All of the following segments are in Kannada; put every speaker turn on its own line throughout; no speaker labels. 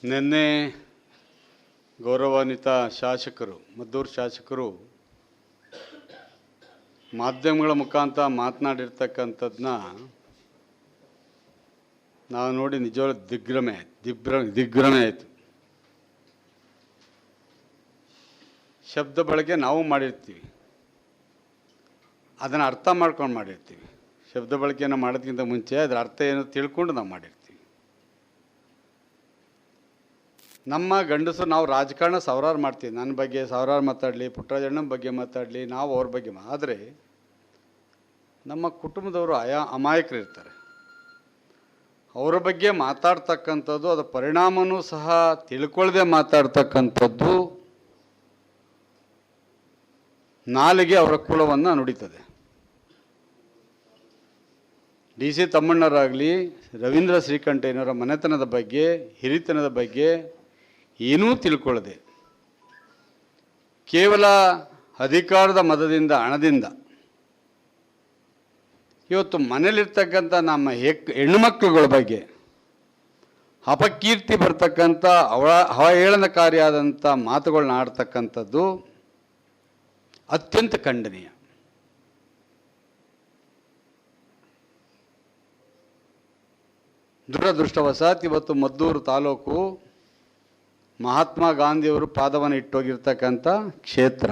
ನಿನ್ನೆ ಗೌರವಾನ್ವಿತ ಶಾಸಕರು ಮದ್ದೂರು ಶಾಸಕರು ಮಾಧ್ಯಮಗಳ ಮುಖಾಂತರ ಮಾತನಾಡಿರ್ತಕ್ಕಂಥದ್ದನ್ನ ನಾವು ನೋಡಿ ನಿಜವಾಗ್ಲೂ ದಿಗ್ಭ್ರಮೆ ಆಯಿತು. ಶಬ್ದ ಬಳಕೆ ನಾವು ಮಾಡಿರ್ತೀವಿ, ಅದನ್ನು ಅರ್ಥ ಮಾಡ್ಕೊಂಡು ಮಾಡಿರ್ತೀವಿ. ಶಬ್ದ ಬಳಕೆಯನ್ನು ಮಾಡೋದಕ್ಕಿಂತ ಮುಂಚೆ ಅದರ ಅರ್ಥ ಏನು ತಿಳ್ಕೊಂಡು ನಾವು ಮಾಡಿರ್ತೀವಿ. ನಮ್ಮ ಗಂಡಸರು ನಾವು ರಾಜಕಾರಣ ಸಾವಿರಾರು ಮಾಡ್ತೀವಿ. ನನ್ನ ಬಗ್ಗೆ ಸಾವಿರಾರು ಮಾತಾಡಲಿ, ಪುಟ್ಟರಾಜಣ್ಣನ ಬಗ್ಗೆ ಮಾತಾಡಲಿ, ನಾವು ಅವ್ರ ಬಗ್ಗೆ ಆದರೆ ನಮ್ಮ ಕುಟುಂಬದವರು ಅಮಾಯಕರು ಇರ್ತಾರೆ. ಅವರ ಬಗ್ಗೆ ಮಾತಾಡ್ತಕ್ಕಂಥದ್ದು, ಅದರ ಪರಿಣಾಮನೂ ಸಹ ತಿಳ್ಕೊಳ್ಳದೆ ಮಾತಾಡ್ತಕ್ಕಂಥದ್ದು ನಾಲಿಗೆ ಅವರ ಕುಲವನ್ನು ನುಡಿತದೆ. ಡಿ ಸಿ ತಮ್ಮಣ್ಣರಾಗಲಿ, ರವೀಂದ್ರ ಶ್ರೀಕಂಠಯ್ಯನವರ ಮನೆತನದ ಬಗ್ಗೆ, ಹಿರಿತನದ ಬಗ್ಗೆ ಏನೂ ತಿಳ್ಕೊಳ್ಳದೆ ಕೇವಲ ಅಧಿಕಾರದ ಮದದಿಂದ, ಹಣದಿಂದ ಇವತ್ತು ಮನೇಲಿರ್ತಕ್ಕಂಥ ನಮ್ಮ ಹೆಣ್ಣುಮಕ್ಕಳುಗಳ ಬಗ್ಗೆ ಅಪಕೀರ್ತಿ ಬರ್ತಕ್ಕಂಥ ಅವಹೇಳನಕಾರಿಯಾದಂಥ ಮಾತುಗಳನ್ನ ಆಡ್ತಕ್ಕಂಥದ್ದು ಅತ್ಯಂತ ಖಂಡನೀಯ. ದುರದೃಷ್ಟವಶಾತ್ ಇವತ್ತು ಮದ್ದೂರು ತಾಲೂಕು ಮಹಾತ್ಮ ಗಾಂಧಿಯವರು ಪಾದವನ್ನು ಇಟ್ಟೋಗಿರ್ತಕ್ಕಂಥ ಕ್ಷೇತ್ರ.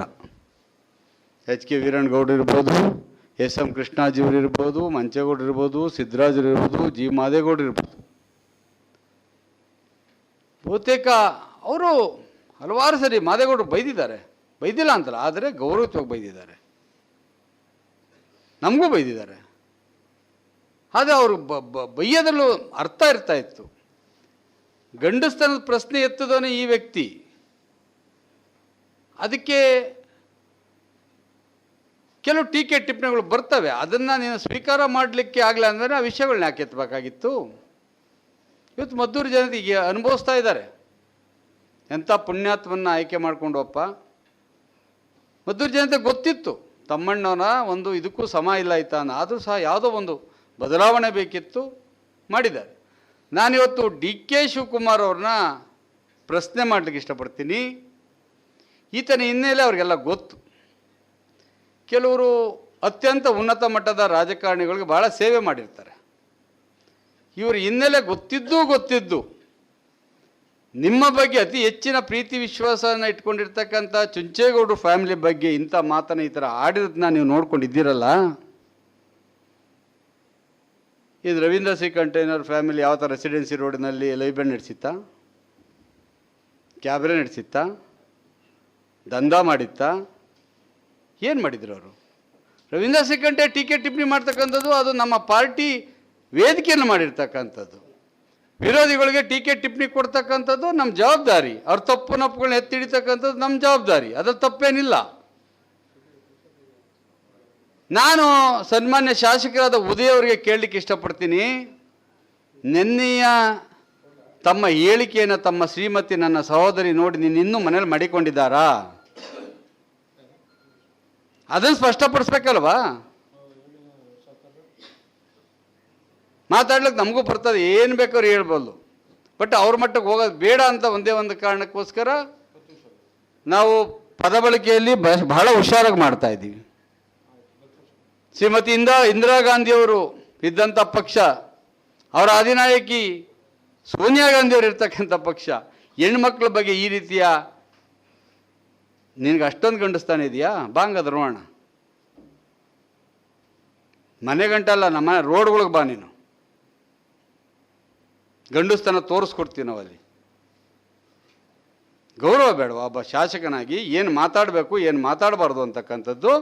ಎಚ್ ಕೆ ವೀರಣ್ಣಗೌಡರು ಇರ್ಬೋದು, ಎಸ್ ಎಂ ಕೃಷ್ಣಾಜಿಯವರು ಇರ್ಬೋದು, ಮಂಚೇಗೌಡರು ಇರ್ಬೋದು, ಸಿದ್ದರಾಜರು ಇರ್ಬೋದು, ಜಿ ಮಾದೇಗೌಡರು ಇರ್ಬೋದು. ಬಹುತೇಕ ಅವರು ಹಲವಾರು ಸರಿ ಮಾದೇಗೌಡರು ಬೈದಿದ್ದಾರೆ, ಬೈದಿಲ್ಲ ಅಂತಲ್ಲ, ಆದರೆ ಗೌರವವಾಗಿ ಬೈದಿದ್ದಾರೆ, ನಮಗೂ ಬೈದಿದ್ದಾರೆ. ಆದರೆ ಅವರು ಬೈಯೋದ್ರಲ್ಲೂ ಅರ್ಥ ಇರ್ತಾ ಇತ್ತು. ಗಂಡಸ್ತನದ ಪ್ರಶ್ನೆ ಎತ್ತದವನೇ ಈ ವ್ಯಕ್ತಿ. ಅದಕ್ಕೆ ಕೆಲವು ಟೀಕೆ ಟಿಪ್ಪಣಿಗಳು ಬರ್ತವೆ, ಅದನ್ನು ನೀನು ಸ್ವೀಕಾರ ಮಾಡಲಿಕ್ಕೆ ಆಗಲ್ಲ ಅಂದರೆ ಆ ವಿಷಯಗಳನ್ನ ಯಾಕೆ ಎತ್ತಬೇಕಾಗಿತ್ತು? ಇವತ್ತು ಮದ್ದೂರು ಜನತೆಗೆ ಅನುಭವಿಸ್ತಾ ಇದ್ದಾರೆ. ಎಂಥ ಪುಣ್ಯಾತ್ಮನ್ನ ಆಯ್ಕೆ ಮಾಡ್ಕೊಂಡವಪ್ಪ. ಮದ್ದೂರು ಜನತೆ ಗೊತ್ತಿತ್ತು ತಮ್ಮಣ್ಣವನ ಒಂದು ಇದಕ್ಕೂ ಸಮ ಇಲ್ಲ ಆಯ್ತಾ, ಆದರೂ ಸಹ ಯಾವುದೋ ಒಂದು ಬದಲಾವಣೆ ಬೇಕಿತ್ತು, ಮಾಡಿದ್ದಾರೆ. ನಾನಿವತ್ತು ಡಿ ಕೆ ಶಿವಕುಮಾರ್ ಅವ್ರನ್ನ ಪ್ರಶ್ನೆ ಮಾಡಲಿಕ್ಕೆ ಇಷ್ಟಪಡ್ತೀನಿ. ಈತನ ಹಿನ್ನೆಲೆ ಅವ್ರಿಗೆಲ್ಲ ಗೊತ್ತು. ಕೆಲವರು ಅತ್ಯಂತ ಉನ್ನತ ಮಟ್ಟದ ರಾಜಕಾರಣಿಗಳಿಗೆ ಭಾಳ ಸೇವೆ ಮಾಡಿರ್ತಾರೆ. ಇವ್ರ ಹಿನ್ನೆಲೆ ಗೊತ್ತಿದ್ದು ನಿಮ್ಮ ಬಗ್ಗೆ ಅತಿ ಹೆಚ್ಚಿನ ಪ್ರೀತಿ ವಿಶ್ವಾಸನ ಇಟ್ಕೊಂಡಿರ್ತಕ್ಕಂಥ ಚುಂಚೇಗೌಡರು ಫ್ಯಾಮಿಲಿ ಬಗ್ಗೆ ಇಂಥ ಮಾತನ್ನು ಈ ಥರ ಆಡಿರೋದನ್ನ ನೀವು ನೋಡ್ಕೊಂಡಿದ್ದೀರಲ್ಲ. ಇದು ರವೀಂದ್ರ ಶ್ರೀಕಂಠಯ್ಯನವ್ರ ಫ್ಯಾಮಿಲಿ ಯಾವ ಥರ ರೆಸಿಡೆನ್ಸಿ ರೋಡಿನಲ್ಲಿ ಲೈಬ್ರರಿ ನಡೆಸಿತ್ತಾ, ಕ್ಯಾಬ್ರೆ ನಡೆಸಿತ್ತಾ, ದಂಧ ಮಾಡಿತ್ತಾ, ಏನು ಮಾಡಿದ್ರು ಅವರು? ರವೀಂದ್ರ ಶ್ರೀಕಂಠಯ್ಯ ಟೀಕೆ ಟಿಪ್ಪಣಿ ಮಾಡ್ತಕ್ಕಂಥದ್ದು ಅದು ನಮ್ಮ ಪಾರ್ಟಿ ವೇದಿಕೆಯನ್ನು ಮಾಡಿರ್ತಕ್ಕಂಥದ್ದು. ವಿರೋಧಿಗಳಿಗೆ ಟೀಕೆ ಟಿಪ್ಪಣಿ ಕೊಡ್ತಕ್ಕಂಥದ್ದು ನಮ್ಮ ಜವಾಬ್ದಾರಿ. ಅವ್ರ ತಪ್ಪು ನಪ್ಪುಗಳನ್ನ ಎತ್ತಿಡಿತಕ್ಕಂಥದ್ದು ನಮ್ಮ ಜವಾಬ್ದಾರಿ, ಅದ್ರಲ್ಲಿ ತಪ್ಪೇನಿಲ್ಲ. ನಾನು ಸನ್ಮಾನ್ಯ ಶಾಸಕರಾದ ಉದಯ್ ಅವರಿಗೆ ಕೇಳಲಿಕ್ಕೆ ಇಷ್ಟಪಡ್ತೀನಿ, ನೆನ್ನೆಯ ತಮ್ಮ ಹೇಳಿಕೆಯನ್ನು ತಮ್ಮ ಶ್ರೀಮತಿ ನನ್ನ ಸಹೋದರಿ ನೋಡಿ ನೀನು ಇನ್ನೂ ಮನೇಲಿ ಮಾಡಿಕೊಂಡಿದ್ದಾರಾ? ಅದನ್ನು ಸ್ಪಷ್ಟಪಡಿಸ್ಬೇಕಲ್ವಾ? ಮಾತಾಡ್ಲಿಕ್ಕೆ ನಮಗೂ ಬರ್ತದೆ, ಏನು ಬೇಕಾದ್ರೂ ಹೇಳ್ಬೋದು. ಬಟ್ ಅವ್ರ ಮಟ್ಟಕ್ಕೆ ಹೋಗೋದು ಬೇಡ ಅಂತ ಒಂದೇ ಒಂದು ಕಾರಣಕ್ಕೋಸ್ಕರ ನಾವು ಪದ ಬಳಕೆಯಲ್ಲಿ ಬಹಳ ಹುಷಾರಾಗಿ ಮಾಡ್ತಾ ಇದ್ದೀವಿ. ಶ್ರೀಮತಿ ಇಂದಿರಾ ಗಾಂಧಿಯವರು ಇದ್ದಂಥ ಪಕ್ಷ, ಅವರ ಅಧಿನಾಯಕಿ ಸೋನಿಯಾ ಗಾಂಧಿಯವರು ಇರ್ತಕ್ಕಂಥ ಪಕ್ಷ, ಹೆಣ್ಮಕ್ಳ ಬಗ್ಗೆ ಈ ರೀತಿಯ ನಿನಗೆ ಅಷ್ಟೊಂದು ಗಂಡಸ್ತಾನೆ ಇದೆಯಾ? ಬಾಂಗದ ನೋಡೋಣ. ಮನೆ ಗಂಟಲ್ಲ, ನಮ್ಮ ರೋಡ್ಗಳಿಗೆ ಬಾ, ನೀನು ಗಂಡಸ್ತಾನ ತೋರಿಸ್ಕೊಡ್ತೀವಿ ನಾವು. ಅಲ್ಲಿ ಗೌರವ ಬೇಡವಾ? ಒಬ್ಬ ಶಾಸಕನಾಗಿ ಏನು ಮಾತಾಡಬೇಕು, ಏನು ಮಾತಾಡಬಾರ್ದು ಅಂತಕ್ಕಂಥದ್ದು